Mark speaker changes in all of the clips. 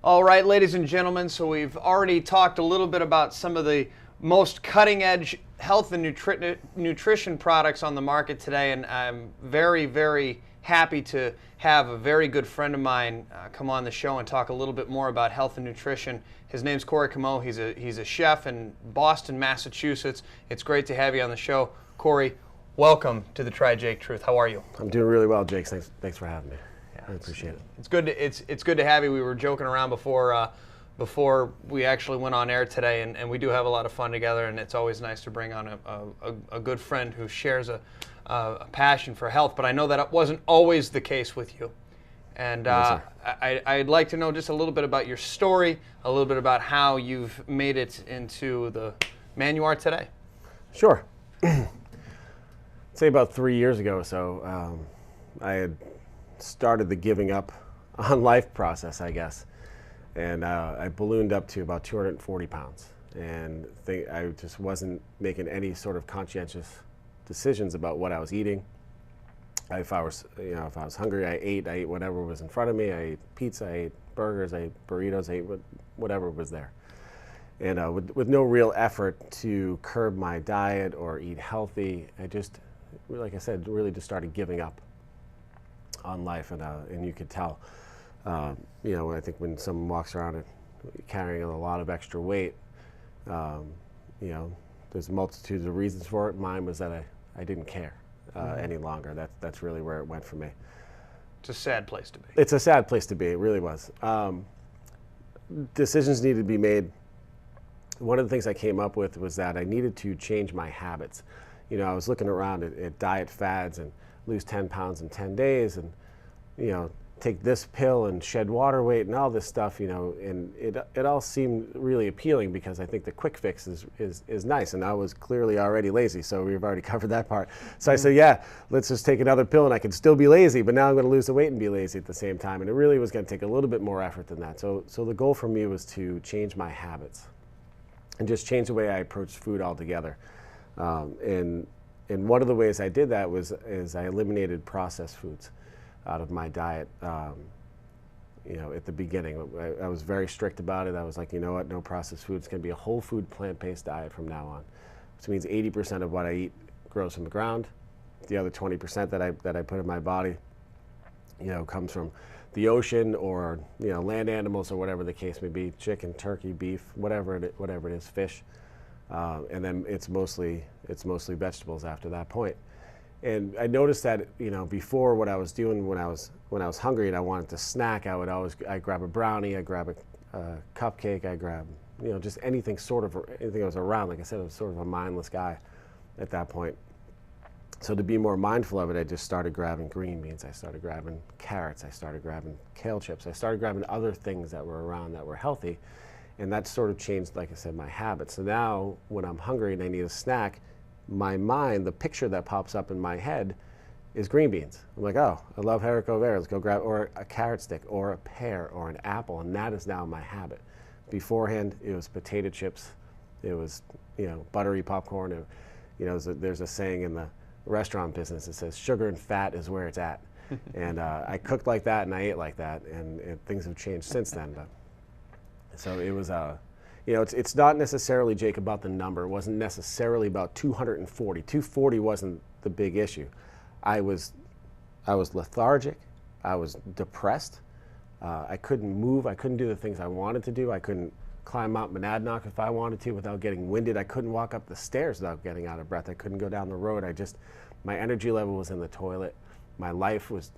Speaker 1: All right, ladies and gentlemen, so we've already talked a little bit about some of the most cutting-edge health and nutrition products on the market today, and I'm very, very happy to have a very good friend of mine come on the show and talk a little bit more about health and nutrition. His name's Comeau. He's a chef in Boston, Massachusetts. It's great to have you on the show. Corey, welcome to the Try Jake Truth. How are you?
Speaker 2: I'm doing really well, Jake. Thanks for having me. I appreciate it.
Speaker 1: It's good to have you. We were joking around before we actually went on air today, and we do have a lot of fun together, and it's always nice to bring on a good friend who shares a passion for health. But I know that wasn't always the case with you. And I'd like to know just a little bit about your story, a little bit about how you've made it into the man you are today.
Speaker 2: Sure. Say about 3 years ago or so, I had started the giving up on life process, I guess. And I ballooned up to about 240 pounds. And I just wasn't making any sort of conscientious decisions about what I was eating. If I was hungry, I ate whatever was in front of me. I ate pizza, I ate burgers, I ate burritos, I ate whatever was there. And with no real effort to curb my diet or eat healthy, I just, like I said, really just started giving up on life. And you could tell, I think when someone walks around carrying a lot of extra weight, there's multitudes of reasons for it. Mine was that I didn't care any longer. That's really where it went for me.
Speaker 1: It's a sad place to be.
Speaker 2: It's a sad place to be. It really was. Decisions needed to be made. One of the things I came up with was that I needed to change my habits. I was looking around at diet fads and lose 10 pounds in 10 days and, take this pill and shed water weight and all this stuff, and it all seemed really appealing because I think the quick fix is nice, and I was clearly already lazy, so we've already covered that part. So I said, yeah, let's just take another pill and I can still be lazy, but now I'm going to lose the weight and be lazy at the same time, and it really was going to take a little bit more effort than that. So the goal for me was to change my habits and just change the way I approached food altogether. And one of the ways I did that is I eliminated processed foods out of my diet. At the beginning, I was very strict about it. I was like, you know what, no processed foods. It's going to be a whole food, plant-based diet from now on, which means 80% of what I eat grows from the ground. The other 20% that I put in my body, comes from the ocean or land animals or whatever the case may be, chicken, turkey, beef, whatever it is, fish, and then it's mostly vegetables after that point. And I noticed that before, what I was doing when I was hungry and I wanted to snack, I grab a brownie, I grab a cupcake, I grab just anything that was around. Like I said, I was sort of a mindless guy at that point. So to be more mindful of it, I just started grabbing green beans, I started grabbing carrots, I started grabbing kale chips, I started grabbing other things that were around that were healthy, and that sort of changed, like I said, my habits. So now when I'm hungry and I need a snack, my mind, the picture that pops up in my head is green beans. I'm like, oh, I love haricot vert, let's go grab, or a carrot stick, or a pear, or an apple, and that is now my habit. Beforehand, it was potato chips, it was, buttery popcorn, there's a saying in the restaurant business that says, sugar and fat is where it's at. And I cooked like that and I ate like that, and things have changed since then. But, so it was, it's not necessarily, Jake, about the number. It wasn't necessarily about 240. 240 wasn't the big issue. I was lethargic. I was depressed. I couldn't move. I couldn't do the things I wanted to do. I couldn't climb Mount Monadnock if I wanted to without getting winded. I couldn't walk up the stairs without getting out of breath. I couldn't go down the road. My energy level was in the toilet. My life was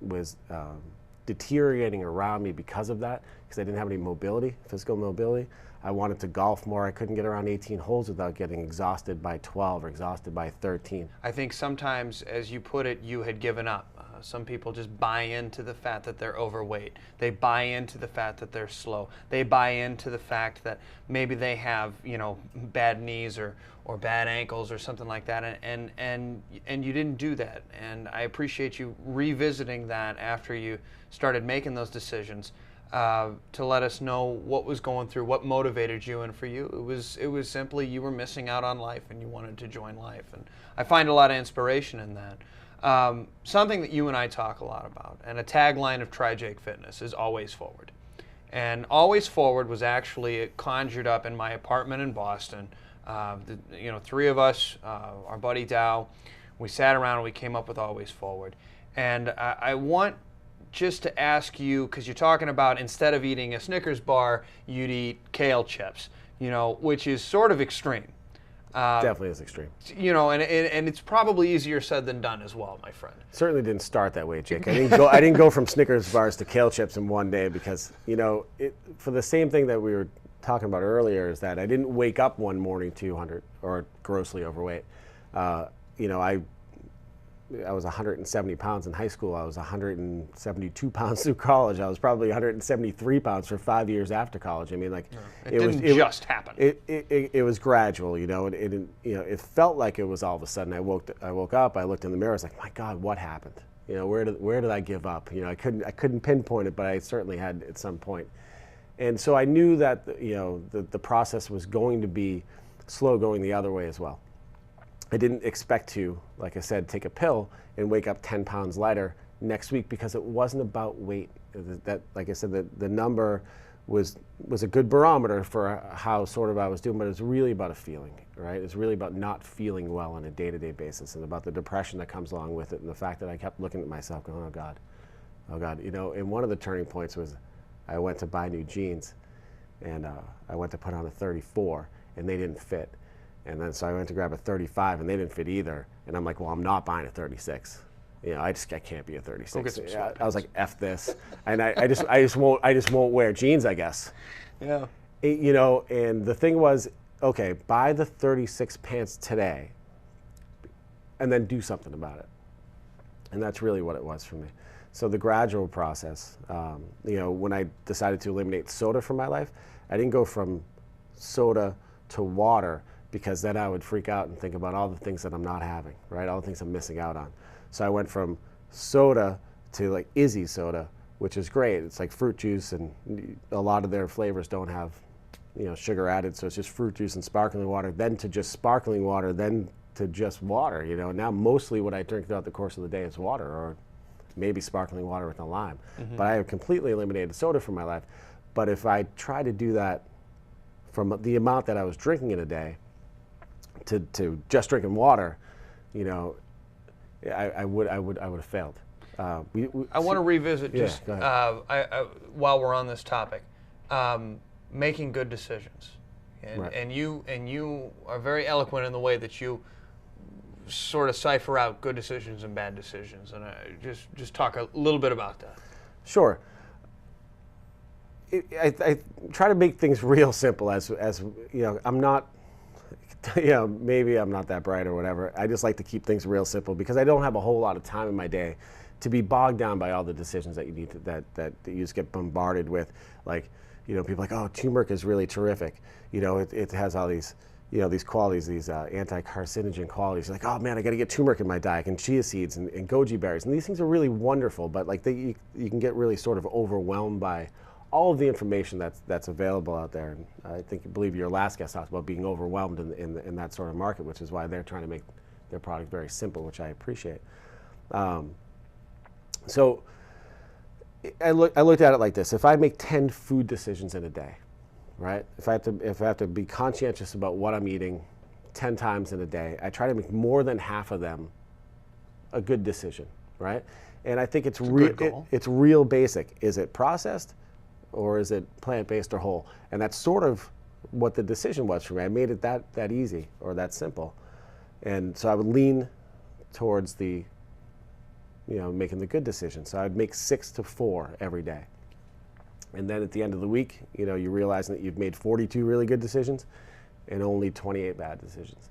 Speaker 2: deteriorating around me because of that, because I didn't have any physical mobility. I wanted to golf more. I couldn't get around 18 holes without getting exhausted by 12 or exhausted by 13.
Speaker 1: I think sometimes, as you put it, you had given up. Some people just buy into the fact that they're overweight. They buy into the fact that they're slow. They buy into the fact that maybe they have, bad knees or bad ankles or something like that. And you didn't do that. And I appreciate you revisiting that after you started making those decisions. To let us know what was going through, what motivated you, and for you, it was simply you were missing out on life and you wanted to join life, and I find a lot of inspiration in that. Something that you and I talk a lot about, and a tagline of Try Jake Fitness is always forward. And Alway4ward was actually conjured up in my apartment in Boston. Three of us, our buddy Dow, we sat around and we came up with Alway4ward. And I want just to ask you, because you're talking about instead of eating a Snickers bar, you'd eat kale chips, which is sort of extreme.
Speaker 2: Definitely is extreme.
Speaker 1: And it's probably easier said than done as well, my friend.
Speaker 2: Certainly didn't start that way, Jake. I didn't go from Snickers bars to kale chips in one day because, for the same thing that we were talking about earlier, is that I didn't wake up one morning 200 or grossly overweight. I was 170 pounds in high school. I was 172 pounds through college. I was probably 173 pounds for 5 years after college. I mean, like,
Speaker 1: it didn't just happen.
Speaker 2: It was gradual, and it felt like it was all of a sudden. I woke up. I looked in the mirror. I was like, my God, what happened? Where did I give up? I couldn't pinpoint it, but I certainly had at some point. And so I knew that the process was going to be slow going the other way as well. I didn't expect to, like I said, take a pill and wake up 10 pounds lighter next week, because it wasn't about weight. That, like I said, the number was a good barometer for how sort of I was doing, but it was really about a feeling, right? It's really about not feeling well on a day-to-day basis, and about the depression that comes along with it, and the fact that I kept looking at myself going, oh God. And one of the turning points was I went to buy new jeans, and I went to put on a 34, and they didn't fit. And then so I went to grab a 35, and they didn't fit either. And I'm like, well, I'm not buying a 36. I can't be a 36. I was like, F this, and I just won't wear jeans, I guess.
Speaker 1: Yeah.
Speaker 2: And the thing was, okay, buy the 36 pants today, and then do something about it. And that's really what it was for me. So the gradual process, when I decided to eliminate soda from my life, I didn't go from soda to water, because then I would freak out and think about all the things that I'm not having, right? All the things I'm missing out on. So I went from soda to like Izzy soda, which is great. It's like fruit juice, and a lot of their flavors don't have, sugar added. So it's just fruit juice and sparkling water, then to just sparkling water, then to just water. Now mostly what I drink throughout the course of the day is water, or maybe sparkling water with a lime. Mm-hmm. But I have completely eliminated soda from my life. But if I try to do that from the amount that I was drinking in a day, to just drinking water, I would have failed.
Speaker 1: I want to revisit just while we're on this topic, making good decisions, and you are very eloquent in the way that you sort of cipher out good decisions and bad decisions, and just talk a little bit about that.
Speaker 2: Sure. I try to make things real simple. As I'm not. Maybe I'm not that bright or whatever. I just like to keep things real simple, because I don't have a whole lot of time in my day to be bogged down by all the decisions that you need to, that you just get bombarded with. Like, people are like, oh, turmeric is really terrific. It has all these, these qualities, these anti-carcinogen qualities. You're like, oh man, I got to get turmeric in my diet, and chia seeds and goji berries. And these things are really wonderful, but like you can get really sort of overwhelmed by all of the information that's available out there. And I believe your last guest talked about being overwhelmed in that sort of market, which is why they're trying to make their product very simple, which I appreciate. So I looked at it like this: if I make 10 food decisions in a day, right? If I have to be conscientious about what I'm eating 10 times in a day, I try to make more than half of them a good decision, right? And I think it's real basic. Is it processed, or is it plant-based or whole? And that's sort of what the decision was for me. I made it that easy, or that simple. And so I would lean towards the, making the good decision. So I'd make 6 to 4 every day. And then at the end of the week, you realize that you've made 42 really good decisions and only 28 bad decisions.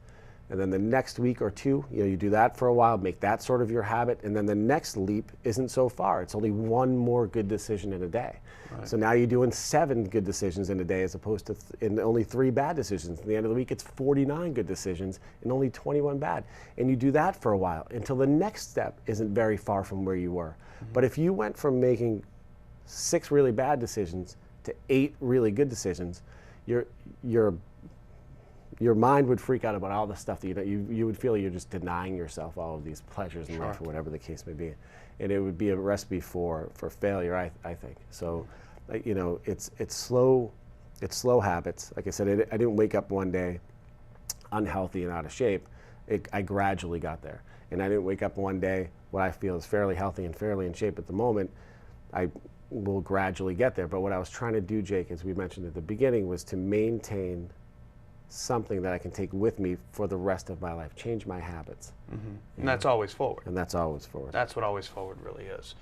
Speaker 2: And then the next week or two, you do that for a while, make that sort of your habit, and then the next leap isn't so far. It's only 1 more good decision in a day. Right. So now you're doing 7 good decisions in a day, as opposed to only 3 bad decisions. At the end of the week, it's 49 good decisions and only 21 bad. And you do that for a while until the next step isn't very far from where you were. Mm-hmm. But if you went from making 6 really bad decisions to 8 really good decisions, your mind would freak out about all the stuff that you would feel you're just denying yourself all of these pleasures in life, or whatever the case may be. And it would be a recipe for failure, I think. So you know, it's slow habits. Like I said, I didn't wake up one day unhealthy and out of shape. I gradually got there. And I didn't wake up one day what I feel is fairly healthy and fairly in shape at the moment. I will gradually get there. But what I was trying to do, Jake, as we mentioned at the beginning, was to maintain something that I can take with me for the rest of my life, change my habits.
Speaker 1: And that's always forward.
Speaker 2: And that's always forward.
Speaker 1: That's what always forward really is.